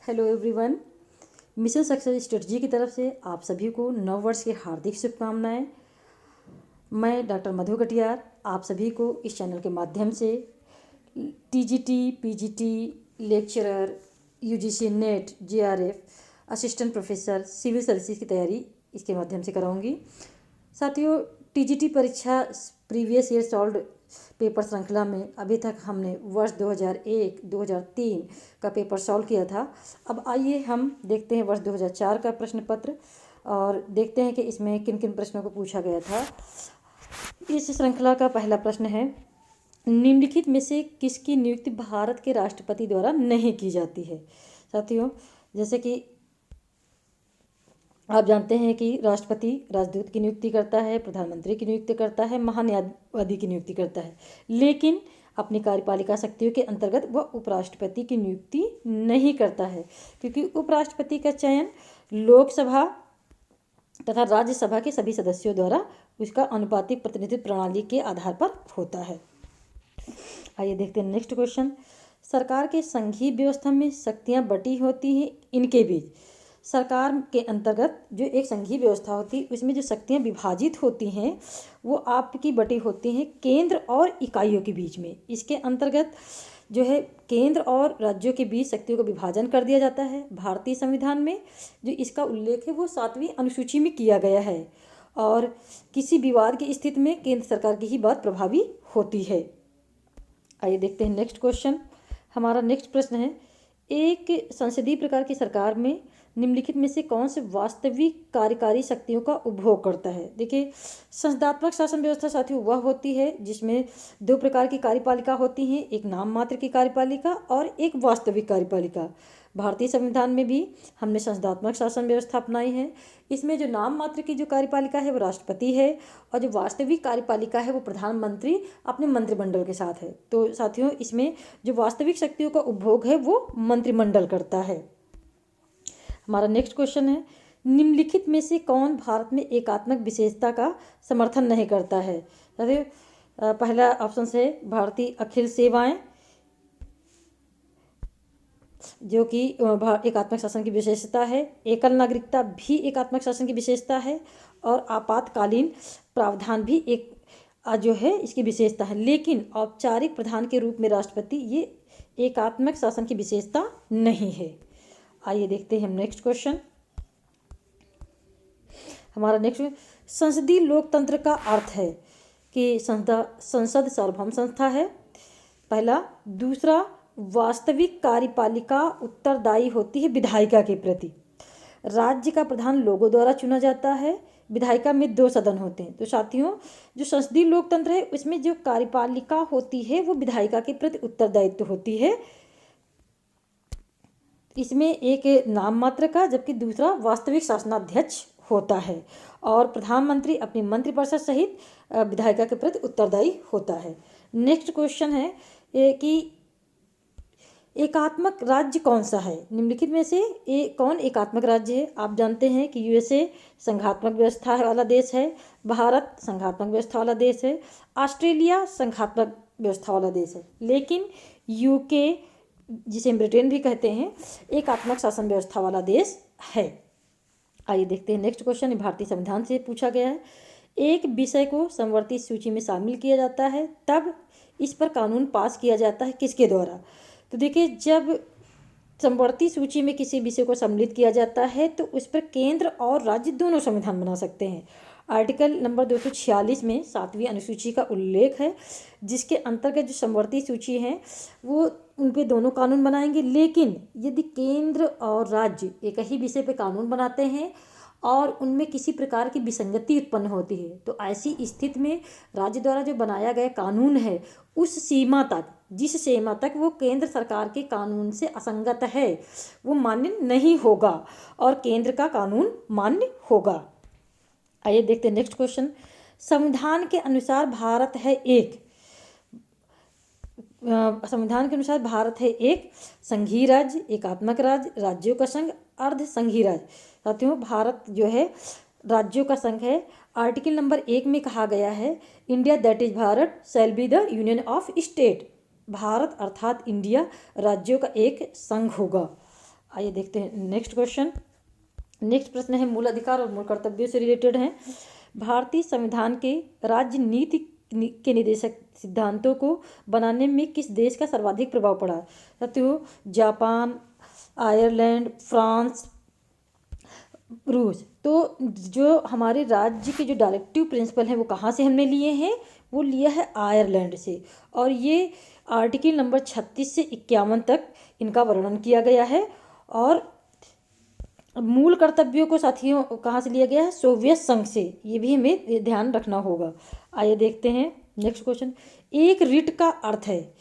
Hello everyone. Mission success strategy की तरफ से आप सभी को नव वर्ष की हार्दिक शुभकामनाएं। मैं डॉक्टर मधु कटियार आप सभी को इस चैनल के माध्यम से TGT, PGT, lecturer, UGC NET, JRF, assistant professor, civil services की तैयारी इसके माध्यम से कराऊंगी। साथियों, टीजीटी परीक्षा प्रीवियस ईयर सॉल्व्ड पेपर श्रृंखला में अभी तक हमने वर्ष 2001, 2003 का पेपर सॉल्व किया था। अब आइए हम देखते हैं वर्ष 2004 का प्रश्न पत्र और देखते हैं कि इसमें किन किन प्रश्नों को पूछा गया था। इस श्रृंखला का पहला प्रश्न है, निम्नलिखित में से किसकी नियुक्ति भारत के राष्ट्रपति द्वारा नहीं की जाती है। साथियों, जैसे कि आप जानते हैं कि राष्ट्रपति राजदूत की नियुक्ति करता है, प्रधानमंत्री की नियुक्ति करता है, महान्यायवादी की नियुक्ति करता है, लेकिन अपनी कार्यपालिका शक्तियों के अंतर्गत वह उपराष्ट्रपति की नियुक्ति नहीं करता है, क्योंकि उपराष्ट्रपति का चयन लोकसभा तथा राज्यसभा के सभी सदस्यों द्वारा उसका अनुपातिक प्रतिनिधित्व प्रणाली के आधार पर होता है। आइए देखते हैं नेक्स्ट क्वेश्चन। सरकार के संघीय व्यवस्था में शक्तियां बटी होती हैं इनके बीच। सरकार के अंतर्गत जो एक संघीय व्यवस्था होती है उसमें जो शक्तियां विभाजित होती हैं वो आपकी बटी होती हैं केंद्र और इकाइयों के बीच में। इसके अंतर्गत जो है केंद्र और राज्यों के बीच शक्तियों का विभाजन कर दिया जाता है। भारतीय संविधान में जो इसका उल्लेख है वो 7वीं अनुसूची में किया गया है और किसी विवाद की स्थिति में केंद्र सरकार की ही बात प्रभावी होती है। आइए देखते हैं नेक्स्ट क्वेश्चन। हमारा नेक्स्ट प्रश्न है, एक संसदीय प्रकार की सरकार में निम्नलिखित में से कौन से वास्तविक कार्यकारी शक्तियों का उपभोग करता है। देखिए, संसदात्मक शासन व्यवस्था साथियों वह होती है जिसमें 2 प्रकार की कार्यपालिका होती हैं, एक नाम मात्र की कार्यपालिका और एक वास्तविक कार्यपालिका। भारतीय संविधान में भी हमने संसदात्मक शासन व्यवस्था अपनाई है। इसमें जो नाम मात्र की जो कार्यपालिका है वो राष्ट्रपति है और जो वास्तविक कार्यपालिका है वो प्रधानमंत्री अपने मंत्रिमंडल के साथ है। तो साथियों, इसमें जो वास्तविक शक्तियों का उपभोग है वो मंत्रिमंडल करता है। हमारा नेक्स्ट क्वेश्चन है, निम्नलिखित में से कौन भारत में एकात्मक विशेषता का समर्थन नहीं करता है। पहला ऑप्शन है भारतीय अखिल सेवाएं, जो कि एकात्मक शासन की विशेषता है। एकल नागरिकता भी एकात्मक शासन की विशेषता है और आपातकालीन प्रावधान भी एक जो है इसकी विशेषता है, लेकिन औपचारिक प्रधान के रूप में राष्ट्रपति ये एकात्मक शासन की विशेषता नहीं है। आइए देखते हैं हम नेक्स्ट क्वेश्चन। हमारा नेक्स्ट, संसदीय लोकतंत्र का अर्थ है कि संसद सार्वभौम संस्था है, पहला। दूसरा, वास्तविक कार्यपालिका उत्तरदायी होती है विधायिका के प्रति। राज्य का प्रधान लोगों द्वारा चुना जाता है। विधायिका में 2 सदन होते हैं। तो साथियों, जो संसदीय लोकतंत्र है उसमें जो कार्यपालिका होती है वो विधायिका के प्रति उत्तरदायित्व होती है। इसमें एक नाम मात्र का जबकि दूसरा वास्तविक शासनाध्यक्ष होता है और प्रधानमंत्री अपनी मंत्रिपरिषद सहित विधायिका के प्रति उत्तरदायी होता है। नेक्स्ट क्वेश्चन है कि एकात्मक राज्य कौन सा है। निम्नलिखित में से कौन एकात्मक राज्य है। आप जानते हैं कि यूएसए संघात्मक व्यवस्था वाला देश है, भारत संघात्मक व्यवस्था वाला देश है, ऑस्ट्रेलिया संघात्मक व्यवस्था वाला देश है, लेकिन यूके जिसे ब्रिटेन भी कहते हैं एकात्मक शासन व्यवस्था वाला देश है। आइए देखते हैं नेक्स्ट क्वेश्चन। भारतीय संविधान से पूछा गया है, एक विषय को समवर्ती सूची में शामिल किया जाता है तब इस पर कानून पास किया जाता है किसके द्वारा। तो देखिए, जब समवर्ती सूची में किसी विषय को सम्मिलित किया जाता है तो उस पर केंद्र और राज्य दोनों संविधान बना सकते हैं। आर्टिकल नंबर 246 में 7वीं अनुसूची का उल्लेख है, जिसके अंतर्गत जो समवर्ती सूची है वो उन पे दोनों कानून बनाएंगे, लेकिन यदि केंद्र और राज्य एक ही विषय पे कानून बनाते हैं और उनमें किसी प्रकार की विसंगति उत्पन्न होती है तो ऐसी स्थिति में राज्य द्वारा जो बनाया गया कानून है उस सीमा तक, जिस सीमा तक वो केंद्र सरकार के कानून से असंगत है, वो मान्य नहीं होगा और केंद्र का कानून मान्य होगा। आइए देखते हैं नेक्स्ट क्वेश्चन। संविधान के अनुसार भारत है एक संघीय राज्य, एकात्मक राज्य, राज्यों का संघ, अर्ध संघीय राज्य। साथियों, भारत जो है राज्यों का संघ है। आर्टिकल नंबर 1 में कहा गया है, India that is Bharat shall be the union of state. Bharat अर्थात इंडिया राज्यों का एक संघ होगा। आइए देखते हैं नेक्स्ट क्वेश्चन। नेक्स्ट प्रश्न है मूल अधिकार और मूल कर्तव्यों से रिलेटेड है। भारतीय संविधान के राज्य नीति के निर्देशक सिद्धांतों को बनाने में किस देश का सर्वाधिक प्रभाव पड़ा? साथियों, जापान, आयरलैंड, फ्रांस, रूस। तो जो हमारे राज्य के जो डायरेक्टिव प्रिंसिपल हैं वो कहाँ से हमने लिए हैं? वो लिया है आयरलैंड से। और ये आर्टिकल नंबर 36 से 51 तक इनका वर्णन किया गया है। और मूल कर्तव्यों को साथियों कहाँ से लिया गया है? सोवियत संघ से। ये भी हमें ध्यान रखना होगा। आइए देखते हैं नेक्स्ट क्वेश्चन। एक रिट का अर्थ है,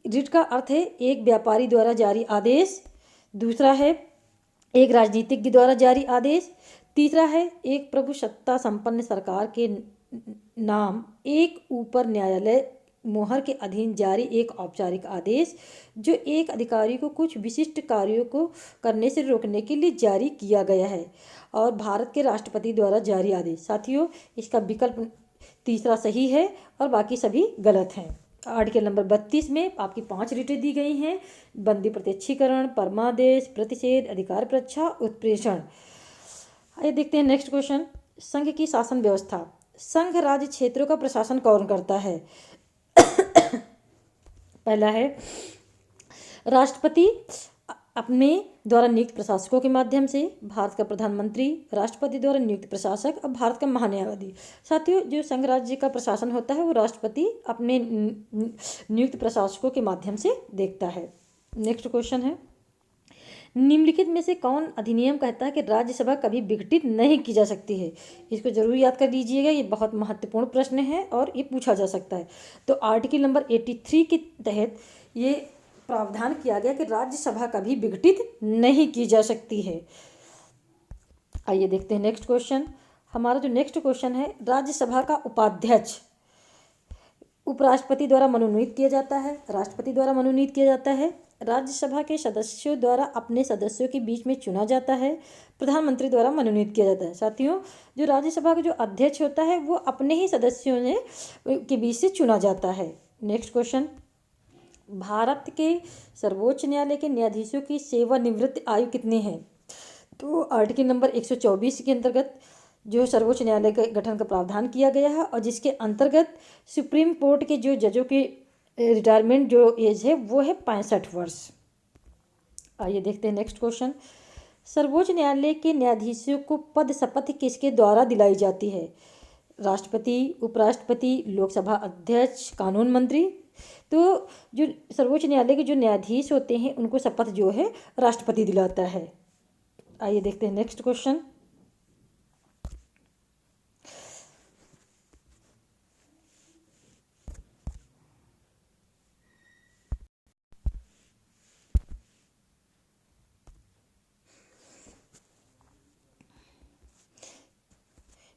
रिट का अर्थ है एक व्यापारी द्वारा जारी आदेश। दूसरा है एक राजनीतिज्ञ द्वारा जारी आदेश। तीसरा है एक प्रभुसत्ता संपन्न सरकार के नाम एक ऊपर न्यायालय मोहर के अधीन जारी एक औपचारिक आदेश जो एक अधिकारी को कुछ विशिष्ट कार्यों को करने से रोकने के लिए जारी किया गया है। और भारत के राष्ट्रपति द्वारा जारी आदेश। साथियों, इसका विकल्प तीसरा सही है और बाकी सभी गलत हैं। आर्टिकल नंबर 32 में आपकी 5 रिटें दी गई हैं। बंदी प्रत्यक्षीकरण, परमादेश, प्रतिषेध, अधिकार परीक्षा, उत्प्रेषण। आइए देखते हैं नेक्स्ट क्वेश्चन। संघ की शासन व्यवस्था। संघ राज्य क्षेत्रों का प्रशासन कौन करता है? पहला है राष्ट्रपति अपने द्वारा नियुक्त प्रशासकों के माध्यम से, भारत का प्रधानमंत्री, राष्ट्रपति द्वारा नियुक्त प्रशासक और भारत का महान्यायवादी। साथियों, जो संघ राज्य का प्रशासन होता है वो राष्ट्रपति अपने नियुक्त प्रशासकों के माध्यम से देखता है। नेक्स्ट क्वेश्चन है निम्नलिखित में से कौन अधिनियम कहता है कि राज्यसभा कभी विघटित नहीं की जा सकती है? इसको जरूर याद कर लीजिएगा, ये बहुत महत्वपूर्ण प्रश्न है और ये पूछा जा सकता है। तो आर्टिकल नंबर 83 के तहत ये प्रावधान किया गया कि राज्यसभा कभी विघटित नहीं की जा सकती है। आइए देखते हैं नेक्स्ट क्वेश्चन। हमारा जो नेक्स्ट क्वेश्चन है, राज्यसभा का उपाध्यक्ष उपराष्ट्रपति द्वारा मनोनीत किया जाता है, राष्ट्रपति द्वारा मनोनीत किया जाता है, राज्यसभा के सदस्यों द्वारा अपने सदस्यों के बीच में चुना जाता है, प्रधानमंत्री द्वारा मनोनीत किया जाता है। साथियों, जो राज्यसभा का जो अध्यक्ष होता है वो अपने ही सदस्यों ने के बीच से चुना जाता है। नेक्स्ट क्वेश्चन, भारत के सर्वोच्च न्यायालय के न्यायाधीशों की सेवानिवृत्ति आयु कितनी है? तो आर्टिकल नंबर 124 के अंतर्गत जो सर्वोच्च न्यायालय के गठन का प्रावधान किया गया है और जिसके अंतर्गत सुप्रीम कोर्ट के जो जजों की रिटायरमेंट जो एज है वो है 65 वर्ष। आइए देखते हैं नेक्स्ट क्वेश्चन। सर्वोच्च न्यायालय के न्यायाधीशों को पद शपथ किसके द्वारा दिलाई जाती है? राष्ट्रपति, उपराष्ट्रपति, लोकसभा अध्यक्ष, कानून मंत्री। तो जो सर्वोच्च न्यायालय के जो न्यायाधीश होते हैं उनको शपथ जो है राष्ट्रपति दिलाता है। आइए देखते हैं नेक्स्ट क्वेश्चन।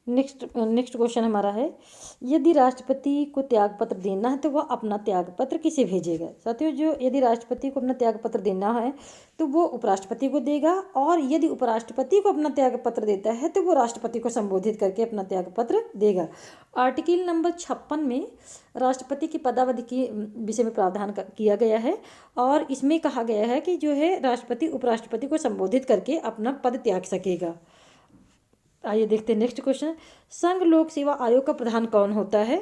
नेक्स्ट क्वेश्चन हमारा है, यदि राष्ट्रपति को त्यागपत्र देना है तो वह अपना त्यागपत्र किसे भेजेगा? साथियों, जो यदि राष्ट्रपति को अपना त्यागपत्र देना है तो वो उपराष्ट्रपति को देगा, और यदि उपराष्ट्रपति को अपना त्यागपत्र देता है तो वो राष्ट्रपति को संबोधित करके अपना त्यागपत्र देगा। आर्टिकल नंबर 56 में राष्ट्रपति की पदावधि के विषय में प्रावधान किया गया है और इसमें कहा गया है कि जो है राष्ट्रपति उपराष्ट्रपति को संबोधित करके अपना पद त्याग सकेगा। आइए देखते हैं नेक्स्ट क्वेश्चन। संघ लोक सेवा आयोग का प्रधान कौन होता है?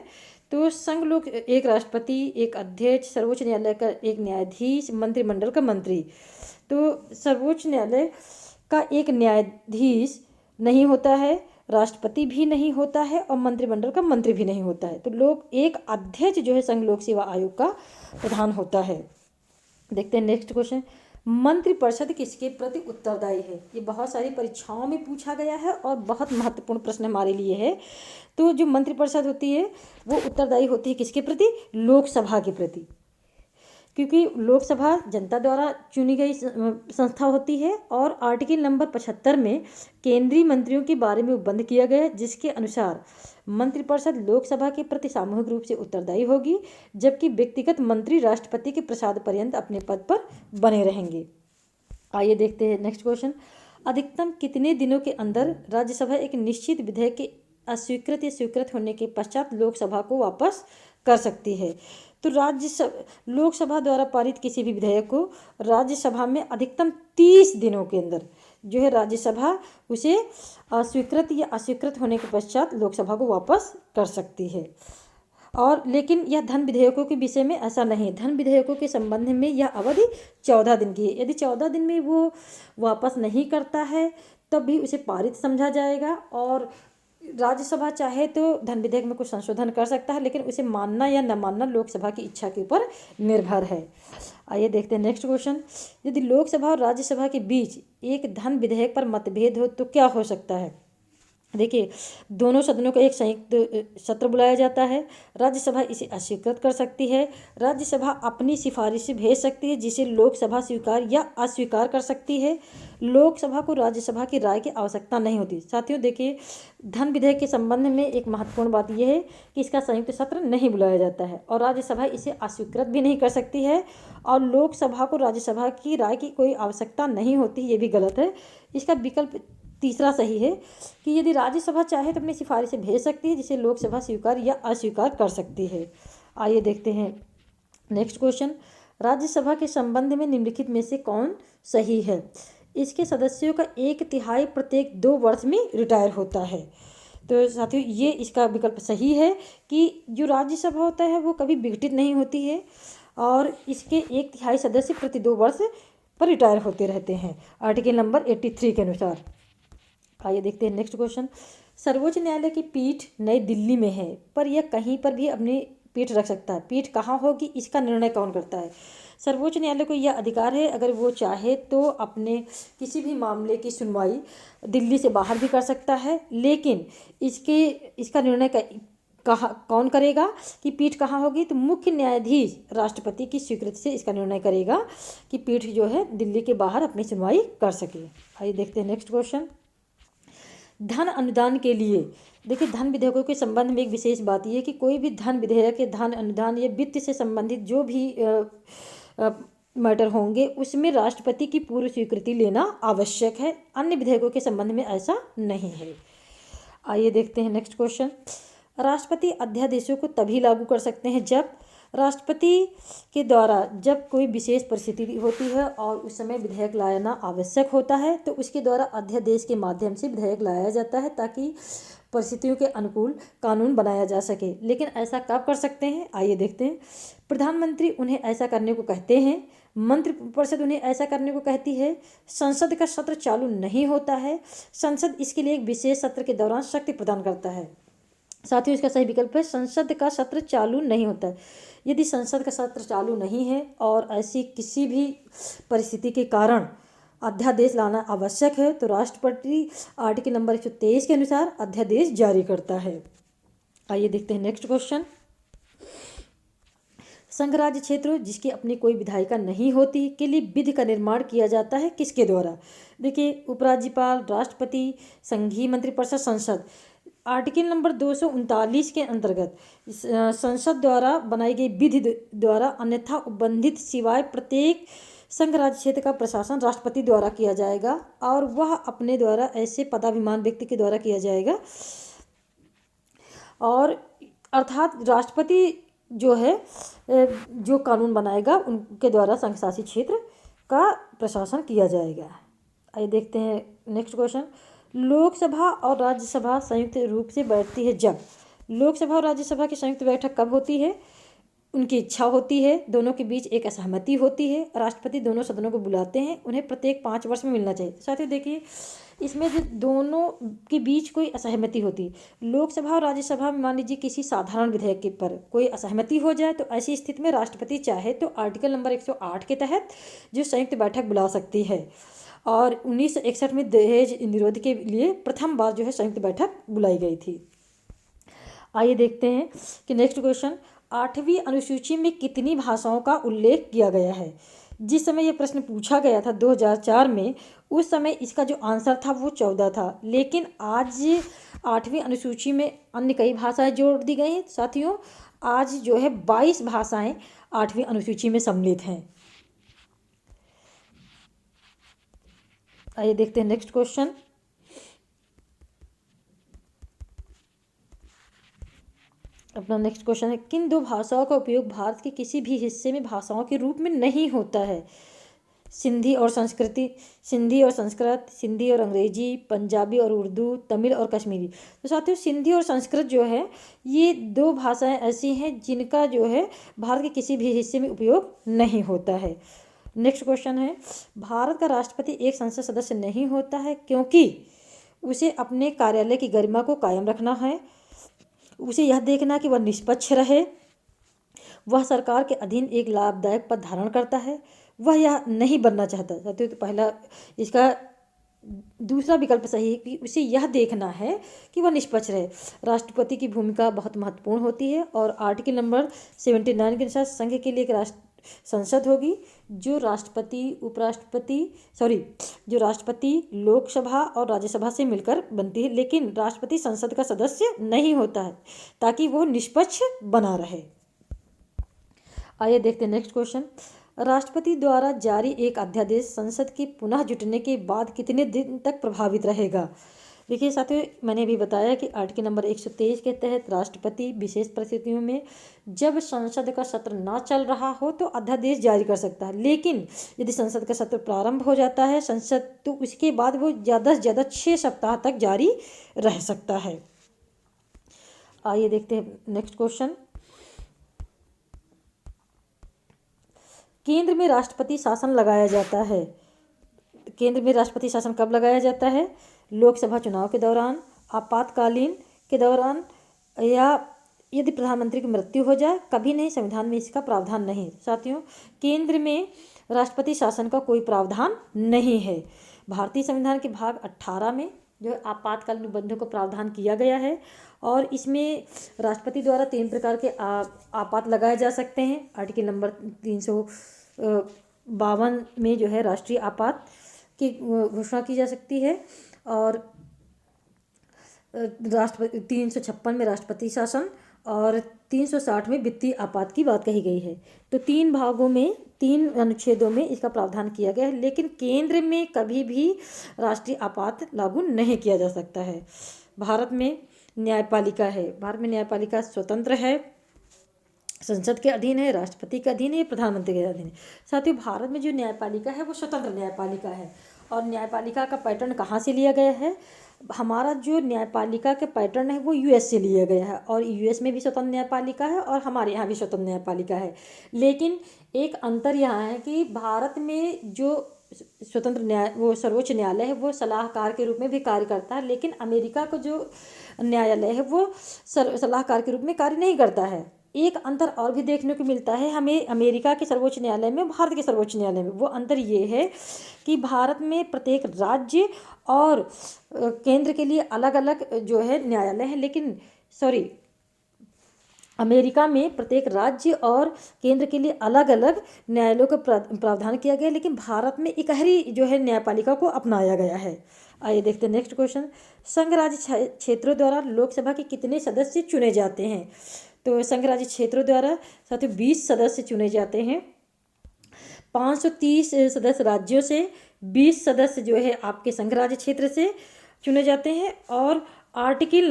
तो संघ लोक एक राष्ट्रपति, एक अध्यक्ष, सर्वोच्च न्यायालय का एक न्यायाधीश, मंत्रिमंडल का मंत्री। तो सर्वोच्च न्यायालय का एक न्यायाधीश नहीं होता है, राष्ट्रपति भी नहीं होता है और मंत्रिमंडल का मंत्री भी नहीं होता है। तो लोग एक अध्यक्ष जो है संघ लोक सेवा आयोग का प्रधान होता है। देखते हैं नेक्स्ट क्वेश्चन। मंत्रिपरिषद किसके प्रति उत्तरदायी है? ये बहुत सारी परीक्षाओं में पूछा गया है और बहुत महत्वपूर्ण प्रश्न हमारे लिए है। तो जो मंत्रिपरिषद होती है वो उत्तरदायी होती है किसके प्रति? लोकसभा के प्रति, क्योंकि लोकसभा जनता द्वारा चुनी गई संस्था होती है। और आर्टिकल नंबर 75 में केंद्रीय मंत्रियों के बारे में उपबंध किया गया है, जिसके अनुसार मंत्रिपरिषद लोकसभा के प्रति सामूहिक रूप से उत्तरदायी होगी, जबकि व्यक्तिगत मंत्री राष्ट्रपति के प्रसाद पर्यंत अपने पद पर बने रहेंगे। आइए देखते हैं नेक्स्ट क्वेश्चन। अधिकतम कितने दिनों के अंदर राज्यसभा एक निश्चित विधेयक के अस्वीकृत या स्वीकृत होने के पश्चात लोकसभा को वापस कर सकती है? तो लोकसभा द्वारा पारित किसी भी विधेयक को राज्यसभा में अधिकतम 30 दिनों के अंदर जो है राज्यसभा उसे अस्वीकृत या अस्वीकृत होने के पश्चात लोकसभा को वापस कर सकती है। और लेकिन यह धन विधेयकों के विषय में ऐसा नहीं है। धन विधेयकों के संबंध में यह अवधि 14 दिन की है। यदि 14 दिन में वो वापस नहीं करता है तब भी उसे पारित समझा जाएगा, और राज्यसभा चाहे तो धन विधेयक में कुछ संशोधन कर सकता है, लेकिन उसे मानना या न मानना लोकसभा की इच्छा के ऊपर निर्भर है। आइए देखते हैं नेक्स्ट क्वेश्चन। यदि लोकसभा और राज्यसभा के बीच एक धन विधेयक पर मतभेद हो तो क्या हो सकता है? देखिए, दोनों सदनों का एक संयुक्त सत्र बुलाया जाता है। राज्यसभा इसे अस्वीकृत कर सकती है। राज्यसभा अपनी सिफारिश भेज सकती है जिसे लोकसभा स्वीकार या अस्वीकार कर सकती है। लोकसभा को राज्यसभा की राय की आवश्यकता नहीं होती। साथियों देखिए, धन विधेयक के संबंध में एक महत्वपूर्ण बात यह है कि इसका संयुक्त सत्र नहीं बुलाया जाता है और राज्यसभा इसे अस्वीकृत भी नहीं कर सकती है, और लोकसभा को राज्यसभा की राय की कोई आवश्यकता नहीं होती। ये भी गलत है। इसका विकल्प तीसरा सही है कि यदि राज्यसभा चाहे तो अपनी सिफारिशें भेज सकती है जिसे लोकसभा स्वीकार या अस्वीकार कर सकती है। आइए देखते हैं नेक्स्ट क्वेश्चन। राज्यसभा के संबंध में निम्नलिखित में से कौन सही है? इसके सदस्यों का 1/3 प्रत्येक 2 वर्ष में रिटायर होता है। तो साथियों ये इसका विकल्प सही है कि जो राज्यसभा होता है वो कभी विघटित नहीं होती है और इसके 1/3 सदस्य प्रति 2 वर्ष पर रिटायर होते रहते हैं, आर्टिकल नंबर 83 के अनुसार। आइए देखते हैं नेक्स्ट क्वेश्चन। सर्वोच्च न्यायालय की पीठ नई दिल्ली में है, पर यह कहीं पर भी अपनी पीठ रख सकता है। पीठ कहाँ होगी इसका निर्णय कौन करता है? सर्वोच्च न्यायालय को यह अधिकार है, अगर वो चाहे तो अपने किसी भी मामले की सुनवाई दिल्ली से बाहर भी कर सकता है, लेकिन इसका निर्णय कौन करेगा कि पीठ कहाँ होगी? तो मुख्य न्यायाधीश राष्ट्रपति की स्वीकृति से इसका निर्णय करेगा कि पीठ जो है दिल्ली के बाहर अपनी सुनवाई कर सके। आइए देखते हैं नेक्स्ट क्वेश्चन। धन अनुदान के लिए, देखिए धन विधेयकों के संबंध में एक विशेष बात यह है कि कोई भी धन विधेयक या धन अनुदान या वित्त से संबंधित जो भी मैटर होंगे उसमें राष्ट्रपति की पूर्व स्वीकृति लेना आवश्यक है। अन्य विधेयकों के संबंध में ऐसा नहीं है। आइए देखते हैं नेक्स्ट क्वेश्चन। राष्ट्रपति अध्यादेशों को तभी लागू कर सकते हैं जब राष्ट्रपति के द्वारा जब कोई विशेष परिस्थिति होती है और उस समय विधेयक लाना आवश्यक होता है, तो उसके द्वारा अध्यादेश के माध्यम से विधेयक लाया जाता है ताकि परिस्थितियों के अनुकूल कानून बनाया जा सके। लेकिन ऐसा कब कर सकते हैं? आइए देखते हैं। प्रधानमंत्री उन्हें ऐसा करने को कहते हैं, मंत्रिपरिषद उन्हें ऐसा करने को कहती है, संसद का सत्र चालू नहीं होता है, संसद इसके लिए एक विशेष सत्र के दौरान शक्ति प्रदान करता है। साथियों इसका सही विकल्प है संसद का सत्र चालू नहीं होता है। यदि संसद का सत्र चालू नहीं है और ऐसी किसी भी परिस्थिति के कारण अध्यादेश लाना आवश्यक है तो राष्ट्रपति आर्टिकल नंबर 123 के अनुसार अध्यादेश जारी करता है। आइए देखते हैं नेक्स्ट क्वेश्चन। संघ राज्य क्षेत्रों जिसकी अपनी कोई विधायिका नहीं होती के लिए विधि का निर्माण किया जाता है किसके द्वारा? देखिए, उपराज्यपाल, राष्ट्रपति, संघीय मंत्रिपरिषद, संसद। आर्टिकल नंबर 239 के अंतर्गत संसद द्वारा बनाई गई विधि द्वारा अन्यथा उपबंधित सिवाय प्रत्येक संघ राज्य क्षेत्र का प्रशासन राष्ट्रपति द्वारा किया जाएगा और वह अपने द्वारा ऐसे पदाभिमान व्यक्ति के द्वारा किया जाएगा, और अर्थात राष्ट्रपति जो है जो कानून बनाएगा उनके द्वारा संघ शासित क्षेत्र का प्रशासन किया जाएगा। आइए देखते हैं नेक्स्ट क्वेश्चन। लोकसभा और राज्यसभा संयुक्त रूप से बैठती है जब? लोकसभा और राज्यसभा की संयुक्त बैठक कब होती है? उनकी इच्छा होती है, दोनों के बीच एक असहमति होती है, राष्ट्रपति दोनों सदनों को बुलाते हैं, उन्हें प्रत्येक 5 वर्ष में मिलना चाहिए। साथियों देखिए, इसमें जो दोनों के बीच कोई असहमति होती, लोकसभा और राज्यसभा में मान लीजिए किसी साधारण विधेयक के पर कोई असहमति हो जाए तो ऐसी स्थिति में राष्ट्रपति चाहे तो आर्टिकल नंबर 108 के तहत जो संयुक्त बैठक बुला सकती है, और 1961 में दहेज निरोध के लिए प्रथम बार जो है संयुक्त बैठक बुलाई गई थी। आइए देखते हैं कि नेक्स्ट क्वेश्चन। 8वीं अनुसूची में कितनी भाषाओं का उल्लेख किया गया है? जिस समय यह प्रश्न पूछा गया था 2004 में, उस समय इसका जो आंसर था वो 14 था, लेकिन आज 8वीं अनुसूची में अन्य कई भाषाएं जोड़ दी गई हैं। साथियों आज जो है 22 भाषाएं 8वीं अनुसूची में सम्मिलित हैं। आइए देखते हैं नेक्स्ट क्वेश्चन। अब अपना नेक्स्ट क्वेश्चन है, किन दो भाषाओं का उपयोग भारत के किसी भी हिस्से में भाषाओं के रूप में नहीं होता है? सिंधी और संस्कृत, सिंधी और अंग्रेजी, पंजाबी और उर्दू, तमिल और कश्मीरी। तो साथियों सिंधी और संस्कृत जो है ये दो भाषाएं ऐसी हैं जिनका जो है भारत के किसी भी हिस्से में उपयोग नहीं होता है। नेक्स्ट क्वेश्चन है, भारत का राष्ट्रपति एक संसद सदस्य नहीं होता है क्योंकि उसे अपने कार्यालय की गरिमा को कायम रखना है, उसे यह देखना कि वह निष्पक्ष रहे, वह सरकार के अधीन एक लाभदायक पद धारण करता है, वह यह नहीं बनना चाहता। साथियों तो पहला इसका दूसरा विकल्प सही है कि उसे यह देखना है कि वह निष्पक्ष रहे। राष्ट्रपति की भूमिका बहुत महत्वपूर्ण होती है और आर्टिकल नंबर 79 के अनुसार संघ के लिए एक राष्ट्र संसद होगी जो राष्ट्रपति लोकसभा और राज्यसभा से मिलकर बनती है, लेकिन राष्ट्रपति संसद का सदस्य नहीं होता है ताकि वो निष्पक्ष बना रहे। आइए देखते हैं नेक्स्ट क्वेश्चन, राष्ट्रपति द्वारा जारी एक अध्यादेश संसद के पुनः जुटने के बाद कितने दिन तक प्रभावित रहेगा? देखिए साथियों मैंने अभी बताया कि आर्टिकल नंबर 123 के तहत राष्ट्रपति विशेष परिस्थितियों में जब संसद का सत्र ना चल रहा हो तो अध्यादेश जारी कर सकता है, लेकिन यदि संसद का सत्र प्रारंभ हो जाता है संसद तो उसके बाद वो ज़्यादा से ज़्यादा 6 सप्ताह तक जारी रह सकता है। आइए देखते हैं नेक्स्ट क्वेश्चन, केंद्र में राष्ट्रपति शासन लगाया जाता है। केंद्र में राष्ट्रपति शासन कब लगाया जाता है? लोकसभा चुनाव के दौरान, आपातकालीन के दौरान, या यदि प्रधानमंत्री की मृत्यु हो जाए। कभी नहीं, संविधान में इसका प्रावधान नहीं। साथियों केंद्र में राष्ट्रपति शासन का कोई प्रावधान नहीं है। भारतीय संविधान के भाग 18 में जो है आपातकालीन निबंधों को प्रावधान किया गया है और इसमें राष्ट्रपति द्वारा 3 प्रकार के आपात लगाए जा सकते हैं। आर्टिकल नंबर 352 में जो है राष्ट्रीय आपात की घोषणा की जा सकती है और राष्ट्रपति 356 में राष्ट्रपति शासन और 360 में वित्तीय आपात की बात कही गई है। तो 3 भागों में 3 अनुच्छेदों में इसका प्रावधान किया गया है, लेकिन केंद्र में कभी भी राष्ट्रीय आपात लागू नहीं किया जा सकता है। भारत में न्यायपालिका है, भारत में न्यायपालिका स्वतंत्र है, संसद के अधीन है, राष्ट्रपति के अधीन है, प्रधानमंत्री के अधीन है। साथियों भारत में जो न्यायपालिका है वो स्वतंत्र न्यायपालिका है और न्यायपालिका का पैटर्न कहाँ से लिया गया है? हमारा जो न्यायपालिका का पैटर्न है वो यूएस से लिया गया है और यूएस में भी स्वतंत्र न्यायपालिका है और हमारे यहाँ भी स्वतंत्र न्यायपालिका है, लेकिन एक अंतर यहाँ है कि भारत में जो स्वतंत्र वो सर्वोच्च न्यायालय है वो सलाहकार के रूप में भी कार्य करता है, लेकिन अमेरिका का जो न्यायालय है वो सलाहकार के रूप में कार्य नहीं करता है। एक अंतर और भी देखने को मिलता है हमें अमेरिका के सर्वोच्च न्यायालय में, भारत के सर्वोच्च न्यायालय में। वो अंतर ये है कि भारत में प्रत्येक राज्य और केंद्र के लिए अलग अलग जो है न्यायालय है, लेकिन अमेरिका में प्रत्येक राज्य और केंद्र के लिए अलग अलग न्यायालयों का प्रावधान किया गया है, लेकिन भारत में इकहरी जो है न्यायपालिका को अपनाया गया है। आइए देखते हैं नेक्स्ट क्वेश्चन, संघ राज्य क्षेत्रों द्वारा लोकसभा के कितने सदस्य चुने जाते हैं? तो संघ राज्य क्षेत्रों द्वारा साथियों 20 सदस्य चुने जाते हैं। 530 सदस्य राज्यों से, 20 सदस्य जो है आपके संघ राज्य क्षेत्र से चुने जाते हैं और आर्टिकल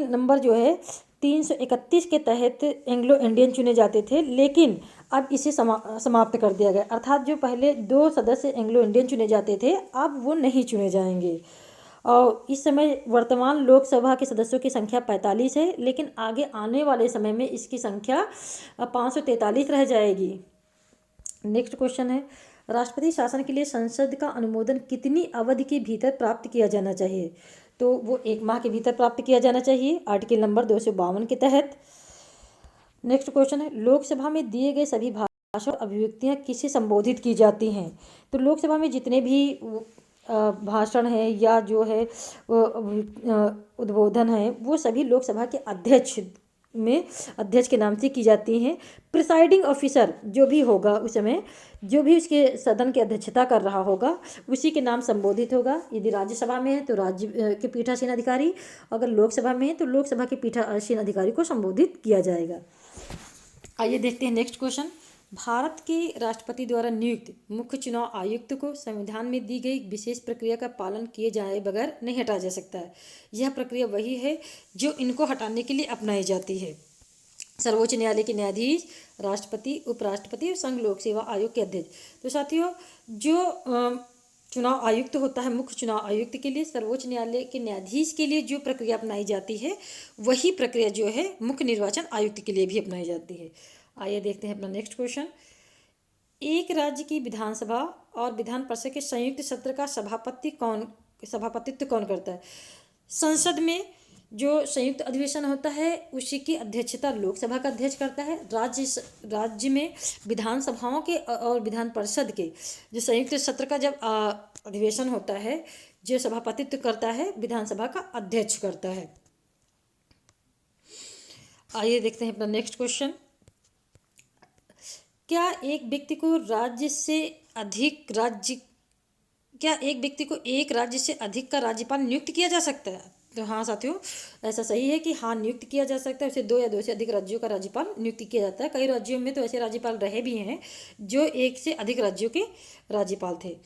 नंबर जो है 331 के तहत एंग्लो इंडियन चुने जाते थे, लेकिन अब इसे समाप्त कर दिया गया। अर्थात जो पहले 2 सदस्य एंग्लो इंडियन चुने जाते थे अब वो नहीं चुने जाएंगे। और इस समय वर्तमान लोकसभा के सदस्यों की संख्या 45 है, लेकिन आगे आने वाले समय में इसकी संख्या 543 रह जाएगी। नेक्स्ट क्वेश्चन है, राष्ट्रपति शासन के लिए संसद का अनुमोदन कितनी अवधि के भीतर प्राप्त किया जाना चाहिए? तो वो 1 माह के भीतर प्राप्त किया जाना चाहिए आर्टिकल नंबर 252 के तहत। नेक्स्ट क्वेश्चन है, लोकसभा में दिए गए सभी भाषण और अभिव्यक्तियाँ किसे संबोधित की जाती हैं? तो लोकसभा में जितने भी भाषण है या जो है उद्बोधन है वो सभी लोकसभा के अध्यक्ष के नाम से की जाती हैं। प्रिसाइडिंग ऑफिसर जो भी होगा उस समय, जो भी उसके सदन की अध्यक्षता कर रहा होगा उसी के नाम संबोधित होगा। यदि राज्यसभा में है तो राज्य के पीठासीन अधिकारी, अगर लोकसभा में है तो लोकसभा के पीठासीन अधिकारी को संबोधित किया जाएगा। आइए देखते हैं नेक्स्ट क्वेश्चन, भारत के राष्ट्रपति द्वारा नियुक्त मुख्य चुनाव आयुक्त को संविधान में दी गई विशेष प्रक्रिया का पालन किए जाए बगैर नहीं हटाया जा सकता है। यह प्रक्रिया वही है जो इनको हटाने के लिए अपनाई जाती है। सर्वोच्च न्यायालय के न्यायाधीश, राष्ट्रपति, उपराष्ट्रपति और संघ लोक सेवा आयोग के अध्यक्ष। तो साथियों, जो चुनाव आयुक्त होता है, मुख्य चुनाव आयुक्त के लिए, सर्वोच्च न्यायालय के न्यायाधीश के लिए जो प्रक्रिया अपनाई जाती है वही प्रक्रिया जो है मुख्य निर्वाचन आयुक्त के लिए भी अपनाई जाती है। आइए देखते हैं अपना नेक्स्ट क्वेश्चन। एक राज्य की विधानसभा और विधान परिषद के संयुक्त सत्र का सभापतित्व कौन करता है? संसद में जो संयुक्त अधिवेशन होता है उसी की अध्यक्षता लोकसभा का अध्यक्ष करता है। राज्य में विधानसभाओं के और विधान परिषद के जो संयुक्त सत्र का जब अधिवेशन होता है, जो सभापतित्व करता है विधानसभा का अध्यक्ष करता है। आइए देखते हैं अपना नेक्स्ट क्वेश्चन। क्या एक व्यक्ति को एक राज्य से अधिक का राज्यपाल नियुक्त किया जा सकता है? तो हाँ साथियों, ऐसा सही है कि हाँ, नियुक्त किया जा सकता है। उसे 2 या 2 से अधिक राज्यों का राज्यपाल नियुक्त किया जाता है। कई राज्यों में तो ऐसे राज्यपाल रहे भी हैं जो 1 से अधिक राज्यों के राज्यपाल थे।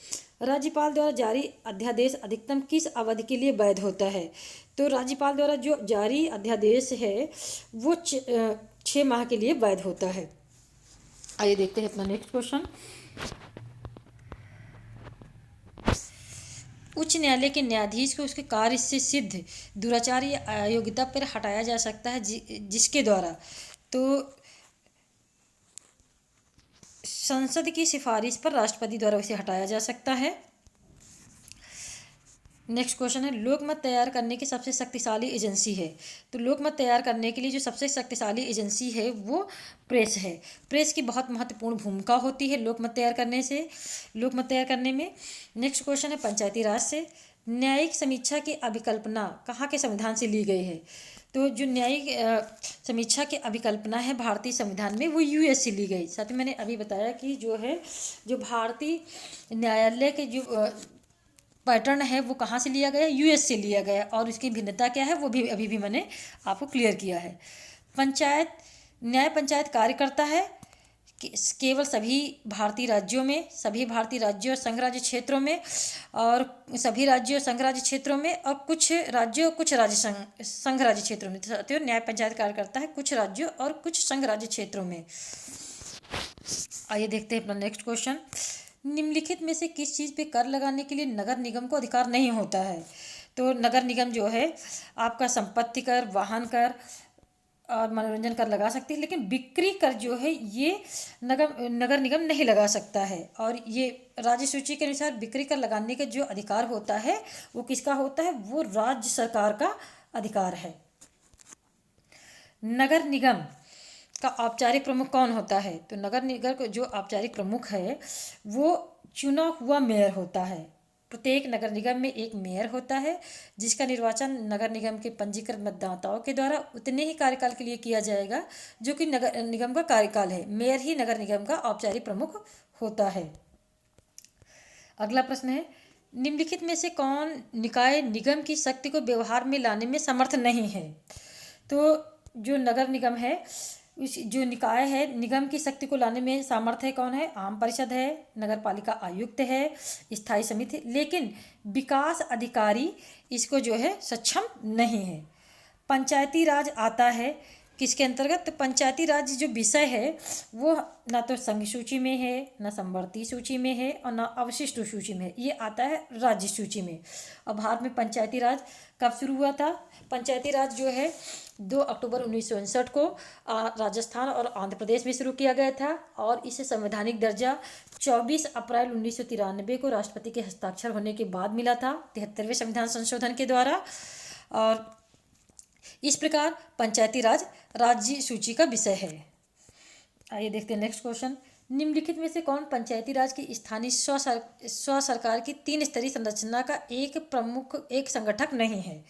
राज्यपाल द्वारा जारी अध्यादेश अधिकतम किस अवधि के लिए वैध होता है? तो राज्यपाल द्वारा जो जारी अध्यादेश है वो 6 माह के लिए वैध होता है। आइए देखते हैं अपना नेक्स्ट क्वेश्चन। उच्च न्यायालय के न्यायाधीश को उसके कार्य से सिद्ध दुराचार या अयोग्यता पर हटाया जा सकता है जिसके द्वारा, तो संसद की सिफारिश पर राष्ट्रपति द्वारा उसे हटाया जा सकता है। नेक्स्ट क्वेश्चन है, लोकमत तैयार करने की सबसे शक्तिशाली एजेंसी है? तो लोकमत तैयार करने के लिए जो सबसे शक्तिशाली एजेंसी है वो प्रेस है। प्रेस की बहुत महत्वपूर्ण भूमिका होती है लोकमत तैयार करने में। नेक्स्ट क्वेश्चन है पंचायती राज से। न्यायिक समीक्षा की अभिकल्पना कहाँ के संविधान से ली गई है? तो जो न्यायिक समीक्षा की अभिकल्पना है भारतीय संविधान में वो यूएस से ली गई। साथ ही मैंने अभी बताया कि जो भारतीय न्यायालय के जो पैटर्न है वो कहाँ से लिया गया? यूएस से लिया गया। और इसकी भिन्नता क्या है वो भी अभी भी मैंने आपको क्लियर किया है। न्याय पंचायत कार्य करता है केवल सभी भारतीय राज्यों और संघ राज्य क्षेत्रों में, और सभी राज्यों संघ राज्य क्षेत्रों में, और कुछ राज्यों कुछ राज्य संघ राज्य क्षेत्रों में। तो न्याय पंचायत कार्य करता है कुछ राज्यों और कुछ संघ राज्य क्षेत्रों में। आइए देखते हैं अपना नेक्स्ट क्वेश्चन। निम्नलिखित में से किस चीज़ पे कर लगाने के लिए नगर निगम को अधिकार नहीं होता है? तो नगर निगम जो है आपका संपत्ति कर, वाहन कर और मनोरंजन कर लगा सकती है, लेकिन बिक्री कर जो है ये नगर निगम नहीं लगा सकता है। और ये राज्य सूची के अनुसार बिक्री कर लगाने का जो अधिकार होता है वो किसका होता है? वो राज्य सरकार का अधिकार है। नगर निगम का औपचारिक प्रमुख कौन होता है? तो नगर निगम का जो औपचारिक प्रमुख है वो चुना हुआ मेयर होता है। प्रत्येक नगर निगम में एक मेयर होता है जिसका निर्वाचन नगर निगम के पंजीकृत मतदाताओं के द्वारा उतने ही कार्यकाल के लिए किया जाएगा जो कि नगर निगम का कार्यकाल है। मेयर ही नगर निगम का औपचारिक प्रमुख होता है। अगला प्रश्न है, निम्नलिखित में से कौन निकाय निगम की शक्ति को व्यवहार में लाने में समर्थ नहीं है? तो जो नगर निगम है, जो निकाय है, निगम की शक्ति को लाने में सामर्थ्य कौन है? आम परिषद है, नगर पालिका आयुक्त है, स्थायी समिति, लेकिन विकास अधिकारी इसको जो है सक्षम नहीं है। पंचायती राज आता है किसके अंतर्गत? तो पंचायती राज जो विषय है वो ना तो संघ सूची में है, ना समवर्ती सूची में है, और ना अवशिष्ट सूची में है। ये आता है राज्य सूची में। और भारत में पंचायती राज कब शुरू हुआ था? पंचायती राज जो है 2 अक्टूबर 1959 को राजस्थान और आंध्र प्रदेश में शुरू किया गया था, और इसे संवैधानिक दर्जा 24 अप्रैल 1993 को राष्ट्रपति के हस्ताक्षर होने के बाद मिला था 73वें संविधान संशोधन के द्वारा। और इस प्रकार पंचायती राज राज्य सूची का विषय है। आइए देखते हैं नेक्स्ट क्वेश्चन। निम्नलिखित में से कौन पंचायती राज की स्थानीय स्व सरकार की 3 स्तरीय संरचना का एक संगठक नहीं है?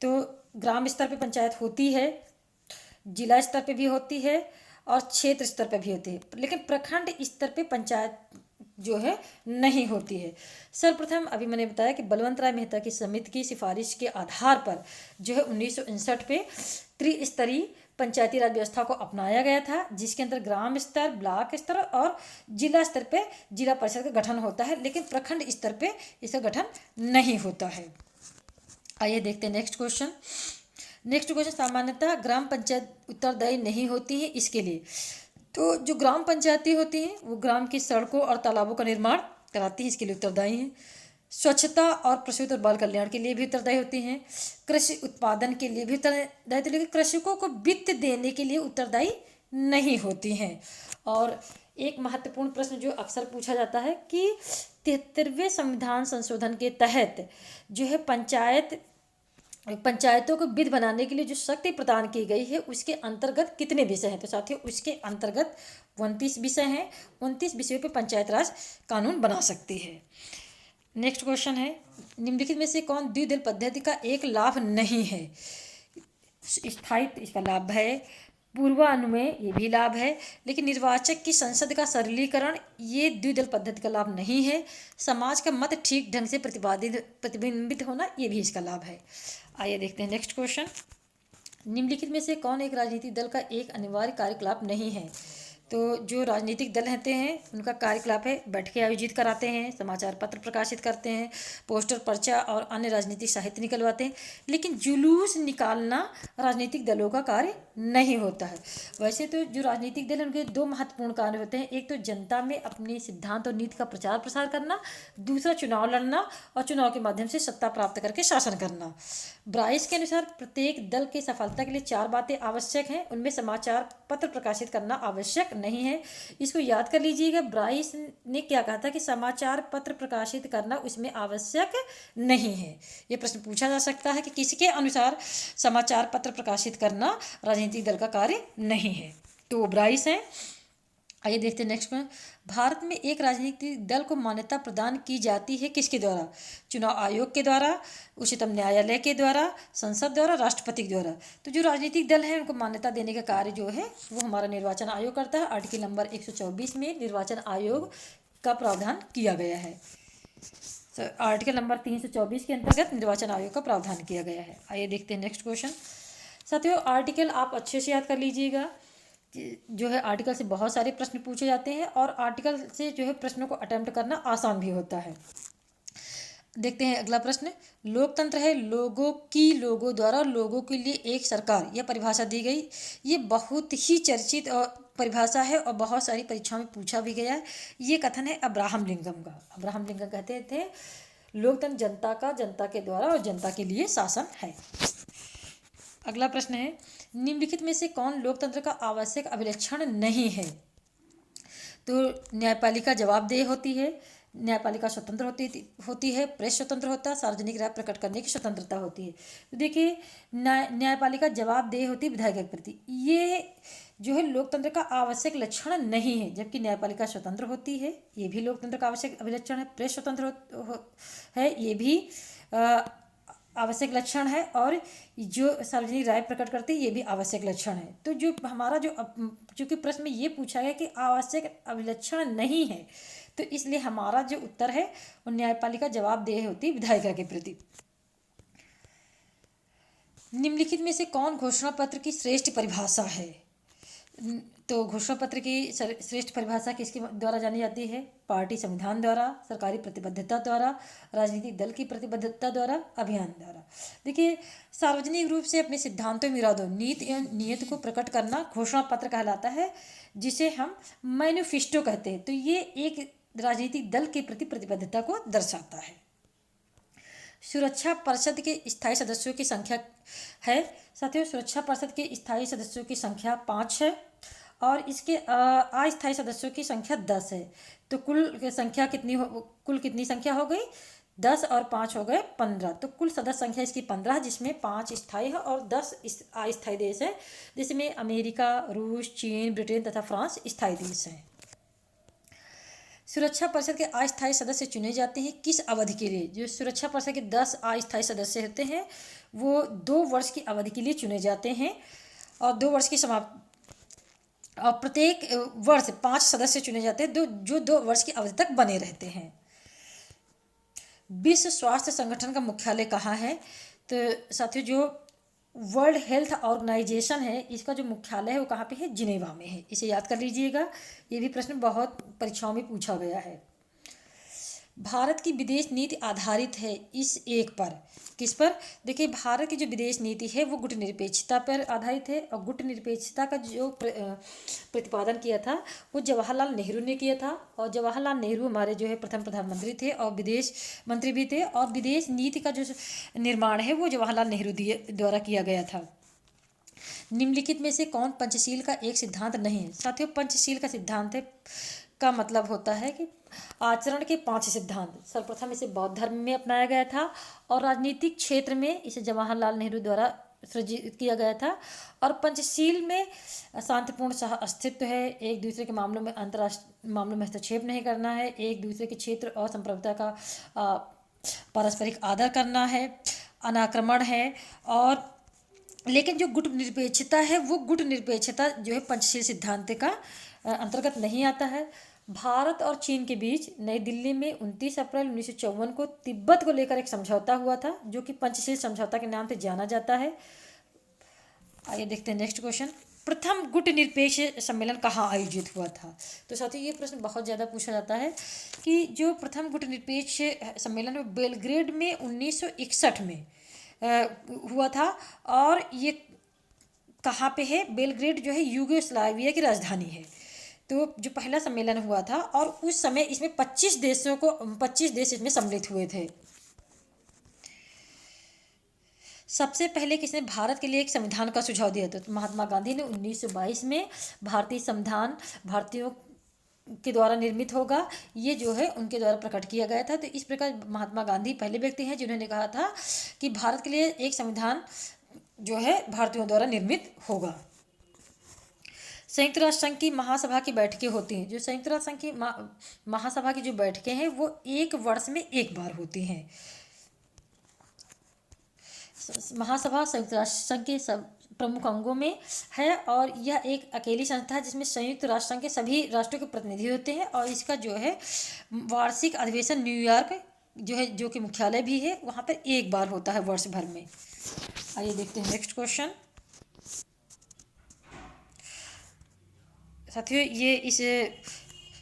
तो ग्राम स्तर पे पंचायत होती है, जिला स्तर पे भी होती है, और क्षेत्र स्तर पे भी होती है, लेकिन प्रखंड स्तर पे पंचायत जो है नहीं होती है। सर्वप्रथम अभी मैंने बताया कि बलवंत राय मेहता की समिति की सिफारिश के आधार पर जो है 1959 पे त्रिस्तरीय पंचायती राज व्यवस्था को अपनाया गया था, जिसके अंदर ग्राम स्तर, ब्लॉक स्तर और जिला स्तर पे जिला परिषद का गठन होता है, लेकिन प्रखंड स्तर पे इसका गठन नहीं होता है। आइए देखते हैं नेक्स्ट क्वेश्चन। नेक्स्ट क्वेश्चन, सामान्यतः ग्राम पंचायत उत्तरदायी नहीं होती है, इसके लिए। तो जो ग्राम पंचायतें होती हैं वो ग्राम की सड़कों और तालाबों का निर्माण कराती हैं, इसके लिए उत्तरदायी हैं। स्वच्छता और प्रसूति और बाल कल्याण के लिए भी उत्तरदायी होती हैं। कृषि उत्पादन के लिए भी उत्तरदायी, लेकिन कृषकों को वित्त देने के लिए उत्तरदायी नहीं होती हैं। और एक महत्वपूर्ण प्रश्न जो अक्सर पूछा जाता है कि 73वें संविधान संशोधन के तहत जो है पंचायतों को वित्त बनाने के लिए जो शक्ति प्रदान की गई है, उसके अंतर्गत कितने विषय हैं? तो साथियों, उसके अंतर्गत 29 विषय हैं। 29 विषयों पे पंचायत राज कानून बना सकती है। नेक्स्ट क्वेश्चन है, निम्नलिखित में से कौन द्विदल पद्धति का एक लाभ नहीं है? स्थायित्व इसका लाभ है, पूर्वानुमेय ये भी लाभ है, लेकिन निर्वाचक की संसद का सरलीकरण ये द्विदल पद्धति का लाभ नहीं है। समाज का मत ठीक ढंग से प्रतिबिंबित होना ये भी इसका लाभ है। आइए देखते हैं नेक्स्ट क्वेश्चन। निम्नलिखित में से कौन एक राजनीतिक दल का एक अनिवार्य कार्यकलाप नहीं है? तो जो राजनीतिक दल रहते हैं उनका कार्यकलाप है बैठकें आयोजित कराते हैं, समाचार पत्र प्रकाशित करते हैं, पोस्टर, पर्चा और अन्य राजनीतिक साहित्य निकलवाते हैं, लेकिन जुलूस निकालना राजनीतिक दलों का कार्य नहीं होता है। वैसे तो जो राजनीतिक दल हैं उनके दो महत्वपूर्ण कार्य होते हैं, एक तो जनता में अपने सिद्धांत और नीति का प्रचार प्रसार करना, दूसरा चुनाव लड़ना और चुनाव के माध्यम से सत्ता प्राप्त करके शासन करना। ब्राइस के अनुसार प्रत्येक दल की सफलता के लिए 4 बातें आवश्यक हैं, उनमें समाचार पत्र प्रकाशित करना आवश्यक नहीं है। इसको याद कर लीजिएगा, ब्राइस ने क्या कहा था कि समाचार पत्र प्रकाशित करना उसमें आवश्यक नहीं है। ये प्रश्न पूछा जा सकता है कि किसके अनुसार समाचार पत्र प्रकाशित करना राजनीतिक दल का कार्य नहीं है, तो ब्राइस है। आइए देखते हैं नेक्स्ट में, भारत में एक राजनीतिक दल को मान्यता प्रदान की जाती है किसके द्वारा? चुनाव आयोग के द्वारा, उच्चतम न्यायालय के द्वारा, संसद द्वारा, राष्ट्रपति के द्वारा। तो जो राजनीतिक दल है उनको मान्यता देने का कार्य जो है वो हमारा निर्वाचन आयोग करता है। आर्टिकल नंबर 124 में निर्वाचन आयोग का प्रावधान किया गया है। आर्टिकल नंबर 324 के अंतर्गत निर्वाचन आयोग का प्रावधान किया गया है। आइए देखते हैं नेक्स्ट क्वेश्चन। साथियों, आर्टिकल आप अच्छे से याद कर लीजिएगा, जो है आर्टिकल से बहुत सारे प्रश्न पूछे जाते हैं और आर्टिकल से जो है प्रश्नों को अटेम्प्ट करना आसान भी होता है। देखते हैं अगला प्रश्न, लोकतंत्र है लोगों की, लोगों द्वारा, लोगों के लिए एक सरकार, यह परिभाषा दी गई। ये बहुत ही चर्चित और परिभाषा है और बहुत सारी परीक्षाओं में पूछा भी गया है। ये कथन है अब्राहम लिंकन का। अब्राहम लिंकन कहते थे लोकतंत्र जनता का, जनता के द्वारा और जनता के लिए शासन है। अगला प्रश्न है, निम्नलिखित में से कौन लोकतंत्र का आवश्यक अभिलक्षण नहीं है? तो न्यायपालिका जवाबदेह होती है, न्यायपालिका स्वतंत्र होती है, प्रेस स्वतंत्र होता है, सार्वजनिक राय प्रकट करने की स्वतंत्रता होती है। तो देखिए, न्यायपालिका जवाबदेह होती है विधायक के प्रति, ये जो है लोकतंत्र का आवश्यक लक्षण नहीं है। जबकि न्यायपालिका स्वतंत्र होती है, ये भी लोकतंत्र का आवश्यक अभिलक्षण है। प्रेस स्वतंत्र है, ये भी आवश्यक लक्षण है। और जो सार्वजनिक राय प्रकट करती है, ये भी आवश्यक लक्षण है। तो जो हमारा चूँकि प्रश्न में ये पूछा गया कि आवश्यक अभिलक्षण नहीं है, तो इसलिए हमारा जो उत्तर है वो न्यायपालिका जवाबदेह होती है विधायिका के प्रति। निम्नलिखित में से कौन घोषणा पत्र की श्रेष्ठ परिभाषा है? तो घोषणा पत्र की श्रेष्ठ परिभाषा किसके द्वारा जानी जाती है? पार्टी संविधान द्वारा, सरकारी प्रतिबद्धता द्वारा, राजनीतिक दल की प्रतिबद्धता द्वारा, अभियान द्वारा। देखिए, सार्वजनिक रूप से अपने सिद्धांतों, इरादों, नीति एवं नियत को प्रकट करना घोषणा पत्र कहलाता है, जिसे हम मैनिफेस्टो कहते हैं। तो ये एक राजनीतिक दल के प्रति प्रतिबद्धता को दर्शाता है। सुरक्षा परिषद के स्थायी सदस्यों की संख्या है। साथियों, सुरक्षा परिषद के स्थायी सदस्यों की संख्या 5 है और इसके अस्थायी सदस्यों की संख्या 10 है। तो कुल कितनी संख्या हो गई? 10 और 5 हो गए 15। तो कुल सदस्य संख्या इसकी 15, जिसमें 5 स्थायी है और 10 अस्थायी देश है, जिसमें अमेरिका, रूस, चीन, ब्रिटेन तथा फ्रांस स्थायी देश हैं। सुरक्षा परिषद के अस्थायी सदस्य चुने जाते हैं किस अवधि के लिए? जो सुरक्षा परिषद के 10 अस्थायी सदस्य होते हैं वो 2 वर्ष की अवधि के लिए चुने जाते हैं और 2 वर्ष की समाप्ति, और प्रत्येक वर्ष 5 सदस्य चुने जाते हैं जो 2 वर्ष की अवधि तक बने रहते हैं। विश्व स्वास्थ्य संगठन का मुख्यालय कहाँ है? तो साथियों, जो वर्ल्ड हेल्थ ऑर्गेनाइजेशन है, इसका जो मुख्यालय है वो कहाँ पे है? जिनेवा में है। इसे याद कर लीजिएगा, ये भी प्रश्न बहुत परीक्षाओं में पूछा गया है। भारत की विदेश नीति आधारित है इस एक पर, किस पर? देखिए, भारत की जो विदेश नीति है वो गुटनिरपेक्षता पर आधारित है, और गुटनिरपेक्षता का जो प्रतिपादन किया था वो जवाहरलाल नेहरू ने किया था। और जवाहरलाल नेहरू हमारे जो है प्रथम प्रधानमंत्री थे और विदेश मंत्री भी थे, और विदेश नीति का जो निर्माण है वो जवाहरलाल नेहरू द्वारा किया गया था। निम्नलिखित में से कौन पंचशील का एक सिद्धांत नहीं है? साथियों, पंचशील का सिद्धांत है का मतलब होता है कि आचरण के 5 सिद्धांत। सर्वप्रथम इसे बौद्ध धर्म में अपनाया गया था, और राजनीतिक क्षेत्र में इसे जवाहरलाल नेहरू द्वारा सृजित किया गया था। और पंचशील में शांतिपूर्ण सह अस्तित्व है, एक दूसरे के मामलों में अंतर्राष्ट्रीय मामलों में हस्तक्षेप नहीं करना है, एक दूसरे के क्षेत्र और संप्रभुता का पारस्परिक आदर करना है, अनाक्रमण है। और लेकिन जो गुट निरपेक्षता है वो गुट निरपेक्षता जो है पंचशील सिद्धांत का अंतर्गत नहीं आता है। भारत और चीन के बीच नई दिल्ली में 29 अप्रैल 1954 को तिब्बत को लेकर एक समझौता हुआ था, जो कि पंचशील समझौता के नाम से जाना जाता है। आइए देखते हैं नेक्स्ट क्वेश्चन। प्रथम गुट निरपेक्ष सम्मेलन कहाँ आयोजित हुआ था? तो साथियों, ये प्रश्न बहुत ज़्यादा पूछा जाता है कि जो प्रथम गुट निरपेक्ष सम्मेलन है बेलग्रेड में 1961 में हुआ था। और ये कहाँ पे है? बेलग्रेड जो है यूगोस्लाविया की राजधानी है। तो जो पहला सम्मेलन हुआ था, और उस समय इसमें 25 देश इसमें सम्मिलित हुए थे। सबसे पहले किसने भारत के लिए एक संविधान का सुझाव दिया था? तो महात्मा गांधी ने 1922 में भारतीय संविधान भारतीयों के द्वारा निर्मित होगा, ये जो है उनके द्वारा प्रकट किया गया था। तो इस प्रकार महात्मा गांधी पहले व्यक्ति हैं जिन्होंने कहा था कि भारत के लिए एक संविधान जो है भारतीयों द्वारा निर्मित होगा। संयुक्त राष्ट्र संघ की महासभा की बैठकें होती हैं। जो संयुक्त राष्ट्र संघ की महासभा की जो बैठकें हैं वो 1 वर्ष में 1 बार होती हैं। महासभा संयुक्त राष्ट्र संघ के सब प्रमुख अंगों में है, और यह एक अकेली संस्था है जिसमें संयुक्त राष्ट्र संघ के सभी राष्ट्रों के प्रतिनिधि होते हैं। और इसका जो है वार्षिक अधिवेशन न्यूयॉर्क जो है, जो कि मुख्यालय भी है, वहाँ पर 1 बार होता है वर्ष भर में। आइए देखते हैं नेक्स्ट क्वेश्चन। साथियों, ये इस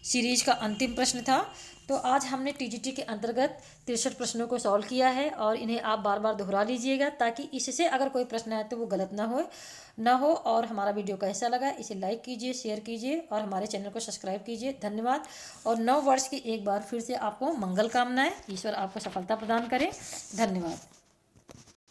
सीरीज का अंतिम प्रश्न था। तो आज हमने टीजीटी के अंतर्गत 63 प्रश्नों को सॉल्व किया है, और इन्हें आप बार बार दोहरा लीजिएगा ताकि इससे अगर कोई प्रश्न आए तो वो गलत ना हो। और हमारा वीडियो कैसा लगा इसे लाइक कीजिए, शेयर कीजिए, और हमारे चैनल को सब्सक्राइब कीजिए। धन्यवाद। और 9 वर्ष की एक बार फिर से आपको मंगल कामनाएं। ईश्वर आपको सफलता प्रदान करे। धन्यवाद।